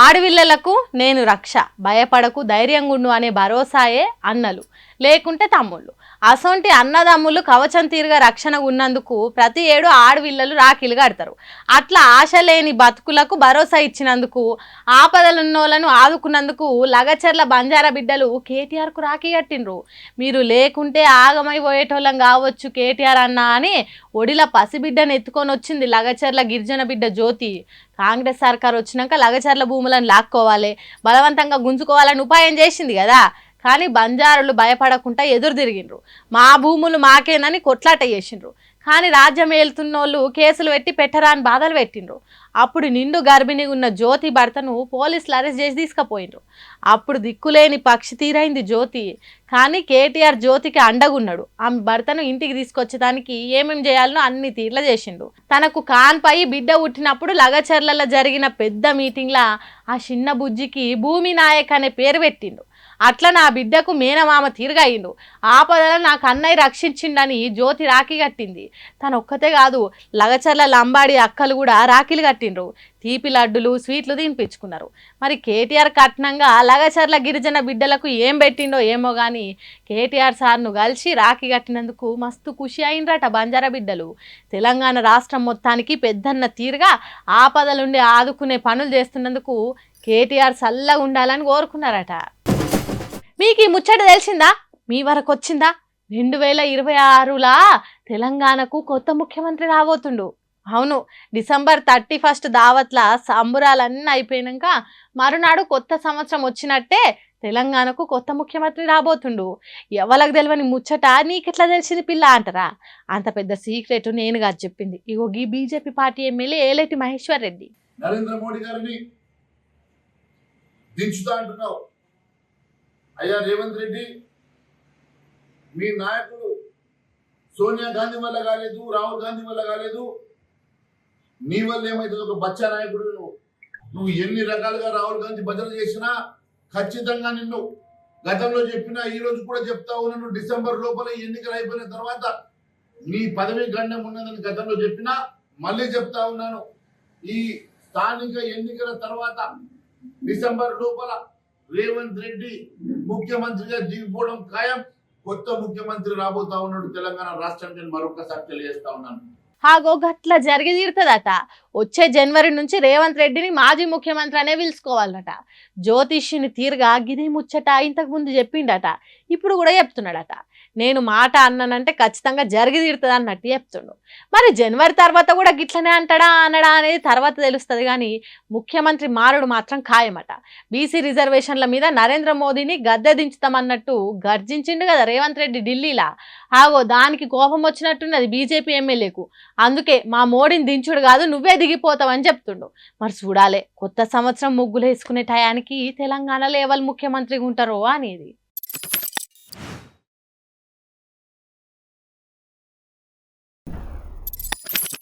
ఆడవిళ్ళలకు నేను రక్ష, భయపడకు, ధైర్యంగా ఉండు అనే భరోసాయే అన్నలు, లేకుంటే తమ్ముళ్ళు. అసొంటి అన్నదమ్ములు కవచం తీరుగా రక్షణ ఉన్నందుకు ప్రతి ఏడు ఆడవిళ్ళలు రాఖీలు కడతారు. అట్లా ఆశ లేని బతుకులకు భరోసా ఇచ్చినందుకు, ఆపదలున్నోళ్ళను ఆదుకున్నందుకు లగచర్ల బంజారా బిడ్డలు కేటీఆర్కు రాఖీ కట్టిండ్రు. మీరు లేకుంటే ఆగమైపోయేటోళ్ళం కావచ్చు కేటీఆర్ అన్న అని ఒడిల పసిబిడ్డను ఎత్తుకొని వచ్చింది లగచర్ల గిరిజన బిడ్డ జ్యోతి. కాంగ్రెస్ సర్కార్ వచ్చినాక లగచర్ల భూములను లాక్కోవాలి, బలవంతంగా గుంజుకోవాలని ఉపాయం చేసింది కదా. కానీ బంజారులు భయపడకుండా ఎదురు తిరిగిండ్రు. మా భూములు మాకేనని కొట్లాట చేసిండ్రు. కానీ రాజ్యం ఏలుతున్నోళ్ళు కేసులు పెట్టి పెట్టరాని బాధలు పెట్టిండ్రు. అప్పుడు నిండు గర్భిణి ఉన్న జ్యోతి భర్తను పోలీసులు అరెస్ట్ చేసి తీసుకుపోయిండ్రు. అప్పుడు దిక్కులేని పక్షి తీరైంది జ్యోతి. కానీ కేటీఆర్ జ్యోతికి అండగున్నాడు. ఆమె భర్తను ఇంటికి తీసుకొచ్చేదానికి ఏమేం చేయాలనో అన్ని తీర్ల చేసిండు. తనకు కాన్పై బిడ్డ పుట్టినప్పుడు లగచర్లలో జరిగిన పెద్ద మీటింగ్లా ఆ చిన్న బుజ్జికి భూమి నాయక్ అనే పేరు పెట్టిండు. అట్లా నా బిడ్డకు మేనమామ తీరుగాయిండు. ఆపదలను నాకు అన్నయ్య రక్షించిండని జ్యోతి రాఖీ కట్టింది. తను ఒక్కతే కాదు, లగచర్ల లంబాడి అక్కలు కూడా రాఖీలు కట్టిండ్రు. తీపి లడ్డులు, స్వీట్లు తినిపించుకున్నారు. మరి కేటీఆర్ కట్నంగా లగచర్ల గిరిజన బిడ్డలకు ఏం పెట్టిండో ఏమో కానీ కేటీఆర్ సార్ను కలిసి రాఖీ కట్టినందుకు మస్తు ఖుషి అయిండ్రట బంజారా బిడ్డలు. తెలంగాణ రాష్ట్రం మొత్తానికి పెద్దన్న తీరుగా ఆపదలుండి ఆదుకునే పనులు చేస్తున్నందుకు కేటీఆర్ చల్లగా ఉండాలని కోరుకున్నారట. మీకు ఈ ముచ్చట తెలిసిందా? మీ వరకు వచ్చిందా? 2026లా తెలంగాణకు కొత్త ముఖ్యమంత్రి రాబోతుండు. అవును, December 31 దావత్ల సంబురాలన్నీ అయిపోయినాక మరునాడు కొత్త సంవత్సరం వచ్చినట్టే తెలంగాణకు కొత్త ముఖ్యమంత్రి రాబోతుండు. ఎవరికి తెలియని ముచ్చట నీకెట్లా తెలిసింది పిల్ల అంటారా? అంత పెద్ద సీక్రెట్ నేను కాదు చెప్పింది. ఇగో ఈ BJP party MLA Eleti Maheshwar Reddy. Narendra Modi గారిని దించుతా అంటున్నావు. అయ్యా రేవంత్ రెడ్డి, మీ నాయకుడు సోనియా గాంధీ వల్ల కాలేదు, రాహుల్ గాంధీ వల్ల కాలేదు, నీ వల్ల ఏమైతుంది? ఒక బచ్చా నాయకుడు నువ్వు ఎన్ని రకాలుగా రాహుల్ గాంధీ భద్రత చేసినా ఖచ్చితంగా నిన్ను గతంలో చెప్పినా ఈ రోజు కూడా చెప్తా ఉన్నాను, డిసెంబర్ లోపల ఎన్నికలు అయిపోయిన తర్వాత నీ పదవి గండం ఉన్నదని గతంలో చెప్పినా మళ్ళీ చెప్తా ఉన్నాను. ఈ స్థానిక ఎన్నికల తర్వాత డిసెంబర్ లోపల రేవంత్ రెడ్డి ముఖ్యమంత్రిగా దిగిపోవడం ఖాయం. కొత్త ముఖ్యమంత్రి రాబోతా ఉన్నాడు తెలంగాణ రాష్ట్రానికి. మరొకసారి తెలియజేస్తా ఉన్నాను. హాగో గట్ల జరిగి తీరుతుందట. వచ్చే జనవరి నుంచి రేవంత్ రెడ్డిని మాజీ ముఖ్యమంత్రి అనే పిలుచుకోవాలట. జ్యోతిష్యుని తీరుగా గిది ముచ్చట ఇంతకు ముందు చెప్పిండట, ఇప్పుడు కూడా చెప్తున్నాడట. నేను మాట అన్నానంటే ఖచ్చితంగా జరిగి తీరుతుంది అన్నట్టు చెప్తుండు. మరి జనవరి తర్వాత కూడా గిట్లనే అంటాడా అనడా అనేది తర్వాత తెలుస్తుంది. కానీ ముఖ్యమంత్రి మారుడు మాత్రం ఖాయమట. బీసీ రిజర్వేషన్ల మీద నరేంద్ర మోదీని గద్దె దించుతామన్నట్టు గర్జించిండు కదా రేవంత్ రెడ్డి ఢిల్లీలా. ఆగో దానికి కోపం వచ్చినట్టున్నది బీజేపీ ఎమ్మెల్యేకు. అందుకే మా మోడీని దించుడు కాదు, నువ్వే దిగిపోతావని చెప్తుండు. మరి చూడాలి కొత్త సంవత్సరం ముగ్గులు వేసుకునే టయానికి తెలంగాణలో ఎవరు ముఖ్యమంత్రిగా ఉంటారో అనేది.